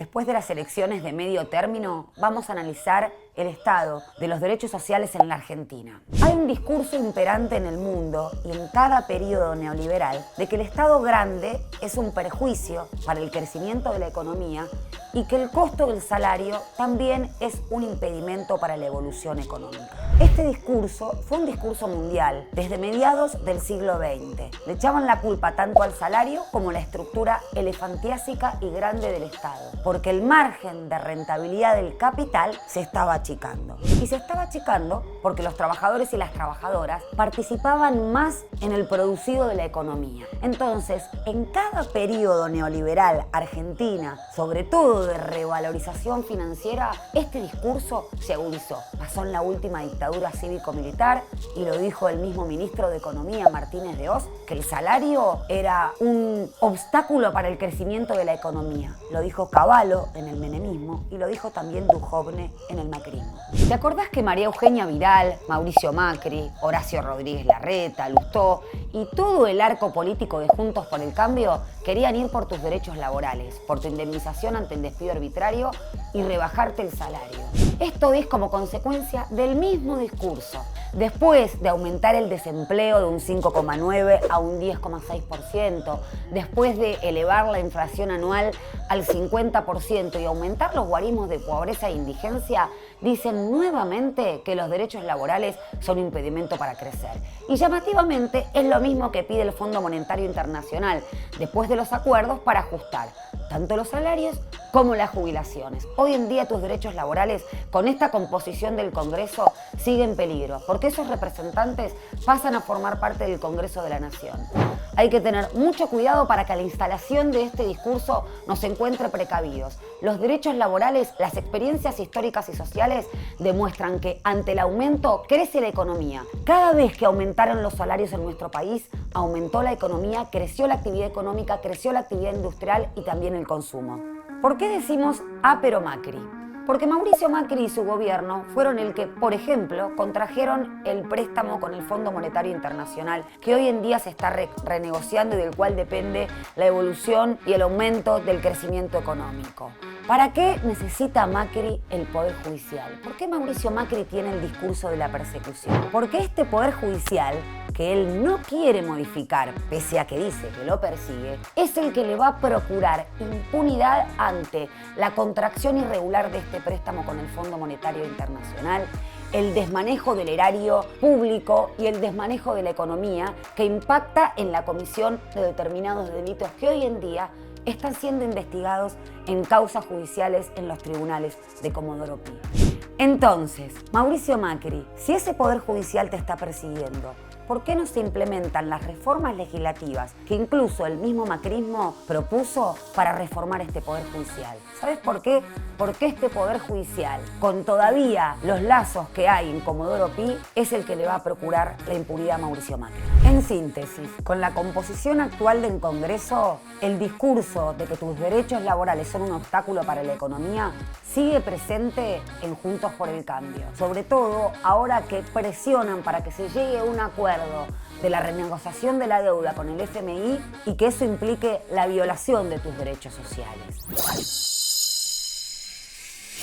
Después de las elecciones de medio término, vamos a analizar el estado de los derechos sociales en la Argentina. Hay un discurso imperante en el mundo y en cada periodo neoliberal de que el Estado grande es un perjuicio para el crecimiento de la economía y que el costo del salario también es un impedimento para la evolución económica. Este discurso fue un discurso mundial desde mediados del siglo XX. Le echaban la culpa tanto al salario como a la estructura elefantiásica y grande del Estado, porque el margen de rentabilidad del capital se estaba achicando. Y se estaba achicando porque los trabajadores y las trabajadoras participaban más en el producido de la economía. Entonces, en cada periodo neoliberal argentina, sobre todo de revalorización financiera, este discurso se agudizó. Pasó en la última dictadura cívico-militar y lo dijo el mismo ministro de Economía, Martínez de Hoz, que el salario era un obstáculo para el crecimiento de la economía. Lo dijo Cavallo en el menemismo y lo dijo también Duhovne en el macrismo. ¿Te acordás que María Eugenia Vidal, Mauricio Macri, Horacio Rodríguez Larreta, Lustó y todo el arco político de Juntos por el Cambio querían ir por tus derechos laborales, por tu indemnización ante el despido arbitrario y rebajarte el salario? Esto es como consecuencia del mismo discurso. Después de aumentar el desempleo de un 5,9 a un 10,6%, después de elevar la inflación anual al 50% y aumentar los guarismos de pobreza e indigencia, dicen nuevamente que los derechos laborales son un impedimento para crecer. Y llamativamente es lo mismo que pide el Fondo Monetario Internacional después de los acuerdos para ajustar tanto los salarios como las jubilaciones. Hoy en día tus derechos laborales con esta composición del Congreso siguen en peligro, porque esos representantes pasan a formar parte del Congreso de la Nación. Hay que tener mucho cuidado para que a la instalación de este discurso nos encuentre precavidos. Los derechos laborales, las experiencias históricas y sociales demuestran que ante el aumento crece la economía. Cada vez que aumentaron los salarios en nuestro país, aumentó la economía, creció la actividad económica, creció la actividad industrial y también el consumo. ¿Por qué decimos pero Macri? Porque Mauricio Macri y su gobierno fueron el que, por ejemplo, contrajeron el préstamo con el Fondo Monetario Internacional, que hoy en día se está renegociando y del cual depende la evolución y el aumento del crecimiento económico. ¿Para qué necesita Macri el Poder Judicial? ¿Por qué Mauricio Macri tiene el discurso de la persecución? Porque este Poder Judicial, que él no quiere modificar, pese a que dice que lo persigue, es el que le va a procurar impunidad ante la contracción irregular de este préstamo con el Fondo Monetario Internacional, el desmanejo del erario público y el desmanejo de la economía que impacta en la comisión de determinados delitos que hoy en día están siendo investigados en causas judiciales en los tribunales de Comodoro Pi. Entonces, Mauricio Macri, si ese Poder Judicial te está persiguiendo, ¿por qué no se implementan las reformas legislativas que incluso el mismo macrismo propuso para reformar este Poder Judicial? ¿Sabes por qué? Porque este Poder Judicial, con todavía los lazos que hay en Comodoro Pi, es el que le va a procurar la impunidad a Mauricio Macri. En síntesis, con la composición actual del Congreso, el discurso de que tus derechos laborales son un obstáculo para la economía sigue presente en Juntos por el Cambio. Sobre todo ahora que presionan para que se llegue a un acuerdo de la renegociación de la deuda con el FMI y que eso implique la violación de tus derechos sociales.